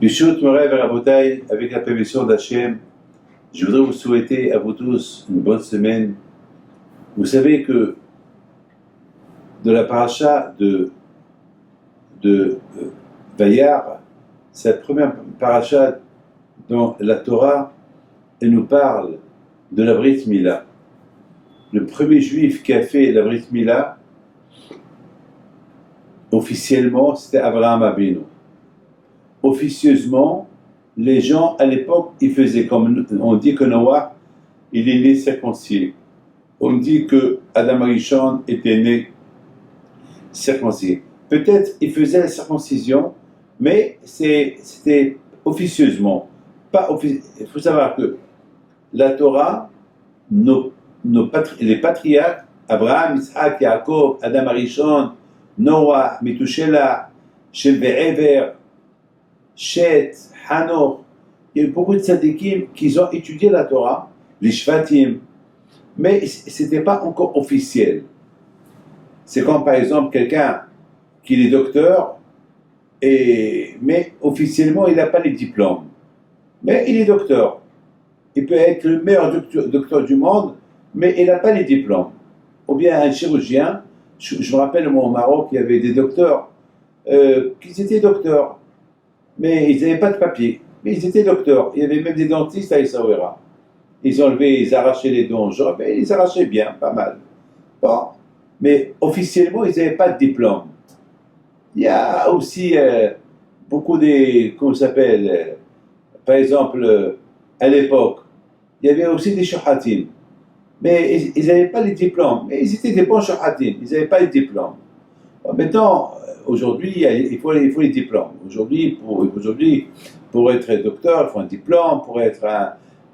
Bishut Moray Verabotai, avec la permission d'Hachem, je voudrais vous souhaiter à vous tous une bonne semaine. Vous savez que de la paracha de Vayar, cette première paracha dans la Torah, elle nous parle de la Brit Mila. Le premier juif qui a fait la Brit Mila, officiellement, c'était Abraham Avinu. Officieusement, les gens à l'époque, ils faisaient comme on dit que Noah, il est né circoncis. On dit que Adam Arishon était né circoncis. Peut-être il faisait la circoncision, mais c'était officieusement. Il faut savoir que la Torah, les patriarches, Abraham, Isaac, Yaakov, Adam Arishon, Noah, Mitushela, Shem Ve'ever, Shet, Hanor, il y a eu beaucoup de tzadikim qui ont étudié la Torah, les Shvatim, mais ce n'était pas encore officiel. C'est comme par exemple quelqu'un qui est docteur, mais officiellement il n'a pas les diplômes. Mais il est docteur. Il peut être le meilleur docteur du monde, mais il n'a pas les diplômes. Ou bien un chirurgien, je me rappelle moi au Maroc, il y avait des docteurs qui étaient docteurs, mais ils n'avaient pas de papier. Mais ils étaient docteurs. Il y avait même des dentistes à Essaouira. Ils arrachaient les dents aux gens, mais ils arrachaient bien, pas mal. Bon. Mais officiellement, ils n'avaient pas de diplôme. Il y a aussi beaucoup comment ça s'appelle, par exemple, à l'époque, il y avait aussi des shohatim. Mais ils n'avaient pas les diplômes. Mais ils étaient des bons shohatim. Ils n'avaient pas les diplômes. Bon, maintenant, aujourd'hui, il faut les diplômes. Aujourd'hui, pour être docteur, il faut un diplôme. Pour être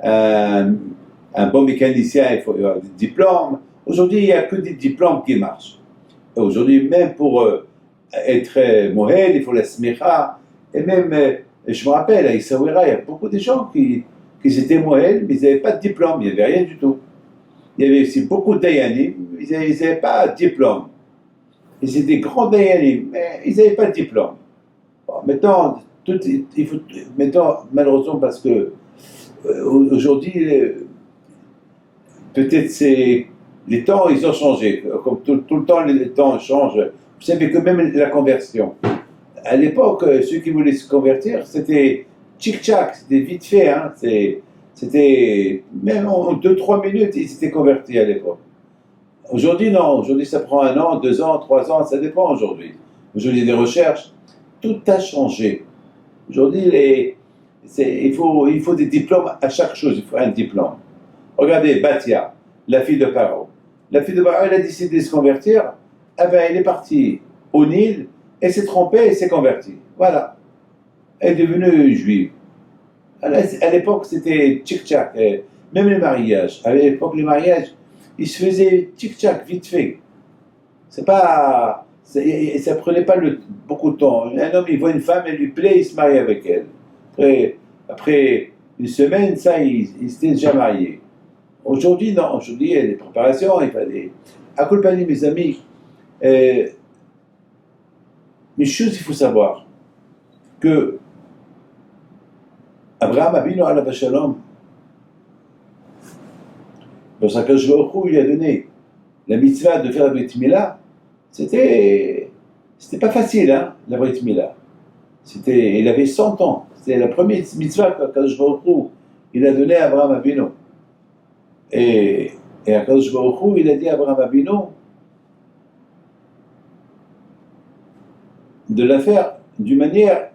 un bon mécanicien, il faut avoir des diplômes. Aujourd'hui, il n'y a que des diplômes qui marchent. Aujourd'hui, même pour être mohel, il faut la smicha. Et même, je me rappelle, à Essaouira, il y a beaucoup de gens qui étaient mohel, mais ils n'avaient pas de diplôme. Il n'y avait rien du tout. Il y avait aussi beaucoup de dayanim, ils n'avaient pas de diplôme. Ils étaient des grands dayanim, mais ils n'avaient pas de diplôme. Bon, maintenant, malheureusement, parce que aujourd'hui, peut-être les temps, ils ont changé. Comme tout le temps, les temps changent. Vous savez que même la conversion. À l'époque, ceux qui voulaient se convertir, c'était tchic-tchac, c'était vite fait. Hein, c'était même en 2-3 minutes, ils s'étaient convertis à l'époque. Aujourd'hui, non. Aujourd'hui, ça prend 1 an, 2 ans, 3 ans, ça dépend aujourd'hui. Aujourd'hui, les recherches, tout a changé. Aujourd'hui, il faut des diplômes à chaque chose. Il faut un diplôme. Regardez, Batia, la fille de Paro. La fille de Paro, elle a décidé de se convertir. Elle est partie au Nil, elle s'est trompée, elle s'est convertie. Voilà. Elle est devenue juive. À l'époque, c'était tchic-tchac. Même les mariages. À l'époque, les mariages, ils se faisaient tchic-tchac, vite fait. Ça prenait pas beaucoup de temps. Un homme, il voit une femme, elle lui plaît, il se marie avec elle. Après une semaine, il s'était déjà marié. Aujourd'hui, non. Aujourd'hui, il y a des préparations, il fallait... À Colpani, mes amis, une chose, il faut savoir que Abraham Avinu alav shalom, dans sa Kadosh Baruch Hu, il a donné la mitzvah de faire la Brit Mila. C'était pas facile, hein, la Brit Mila. Il avait 100 ans. C'était la première mitzvah que Kadosh Baruch Hu, il a donné à Abraham Avinu. Et à Kadosh Baruch Hu, il a dit à Abraham Avinu de la faire d'une manière,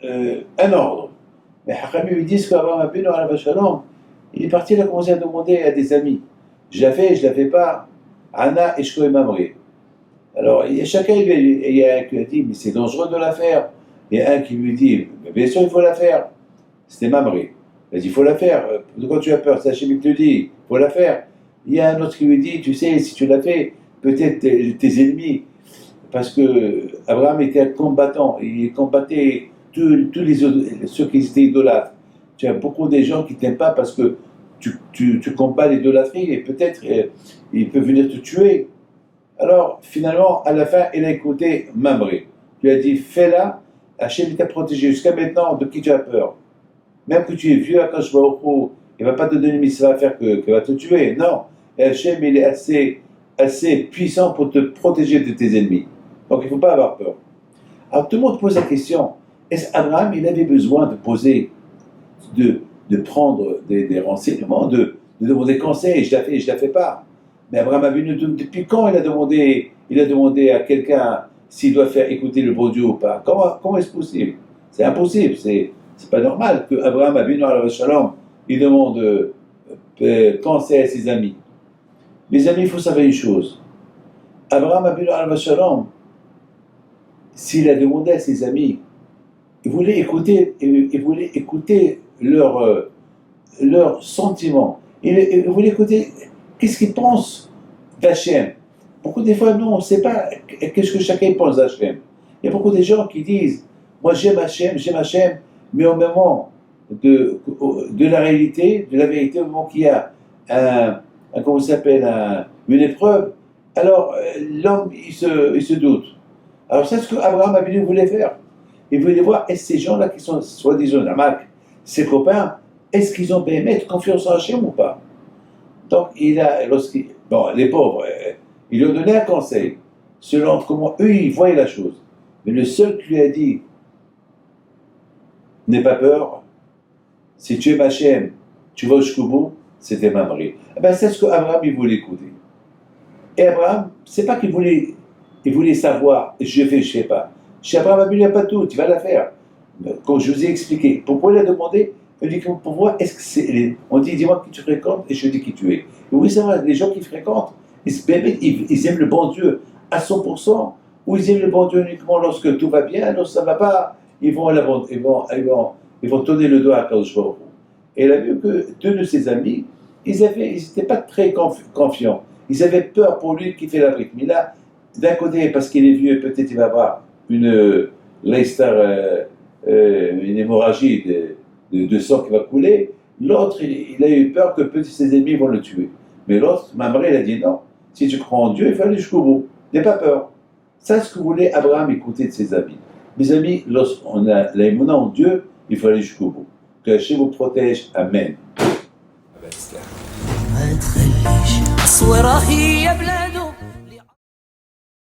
un ordre. Mais Hachamim lui disent qu'Abraham Avinu alav shalom, il est parti, il a commencé à demander à des amis. Je la fais pas. Anna, Eshko et Mamri. Alors, chacun, il y a un qui a dit, mais c'est dangereux de la faire. Il y a un qui lui dit, mais bien sûr, il faut la faire. C'était Mamri. Il a dit, il faut la faire. De quoi tu as peur? C'est Hachem qui te dit, il faut la faire. Il y a un autre qui lui dit, tu sais, si tu la fais, peut-être tes ennemis. Parce que Abraham était un combattant. Il combattait tous ceux qui étaient idolâtres. Tu as beaucoup de gens qui ne t'aiment pas parce que tu combats l'idolâtrie et peut-être il peut venir te tuer. Alors, finalement, à la fin, il a écouté Mamré. Il lui a dit, fais-la, Hachem t'a protégé jusqu'à maintenant, de qui tu as peur? Même que tu es vieux, Akash Baruch Hu, il ne va pas te donner une mitzvah à faire que va te tuer. Non. Et Hachem, il est assez puissant pour te protéger de tes ennemis. Donc il ne faut pas avoir peur. Alors tout le monde pose la question, est-ce qu'Abraham, il avait besoin de poser, de prendre des renseignements, de demander conseil, je la fais pas. Mais Abraham a vu depuis quand il a demandé à quelqu'un s'il doit faire écouter le bon Dieu ou pas. Comment est-ce possible? C'est impossible, c'est pas normal que Abraham Avinu alayhi shalom, il demande conseil à ses amis. Mes amis, il faut savoir une chose. Abraham Avinu alayhi shalom, s'il a demandé à ses amis, il voulait écouter leurs sentiments. Il voulait écouter qu'est-ce qu'ils pensent d'Hachem. Beaucoup des fois, nous, on ne sait pas qu'est-ce que chacun pense d'Hachem. Il y a beaucoup de gens qui disent, moi j'aime Hachem, mais au moment de la réalité, de la vérité, au moment qu'il y a une épreuve, alors l'homme, il se doute. Alors c'est ce que Abraham Avinu voulait faire. Il voulait voir, est-ce que ces gens-là qui sont soi-disant Namak, ses copains, est-ce qu'ils ont bien mettre confiance en Hachem ou pas? Donc les pauvres, ils lui ont donné un conseil, selon comment eux ils voyaient la chose. Mais le seul qui lui a dit, n'aie pas peur, si tu es Hachem, tu vas jusqu'au bout, c'était Mamré. C'est ce qu'Abraham il voulait écouter. Et Abraham, c'est pas qu'il voulait savoir, je fais pas. Chez Abraham, il n'y a pas tout, tu vas la faire. Comme je vous ai expliqué, pourquoi il a demandé? Il dit pour voir, est-ce que c'est. On dit, dis-moi qui tu fréquentes, et je dis qui tu es. Et oui, c'est vrai, les gens qui fréquentent, ils aiment le bon Dieu à 100%, ou ils aiment le bon Dieu uniquement lorsque tout va bien, lorsque ça ne va pas, ils vont tourner le doigt à Kadosh Baruch Hu. Et il a vu que deux de ses amis, ils n'étaient pas très confiants. Ils avaient peur pour lui qui fait la brique. Mais là, d'un côté, parce qu'il est vieux, peut-être il va avoir une hémorragie de sang qui va couler. L'autre, il a eu peur que peut-être ses ennemis vont le tuer. Mais l'autre, Mamré, il a dit non. Si tu crois en Dieu, il faut aller jusqu'au bout. N'aie pas peur. C'est ce que voulait Abraham écouter de ses amis. Mes amis, lorsqu'on a l'aïmouna en Dieu, il faut aller jusqu'au bout. Que Hachem vous protège. Amen.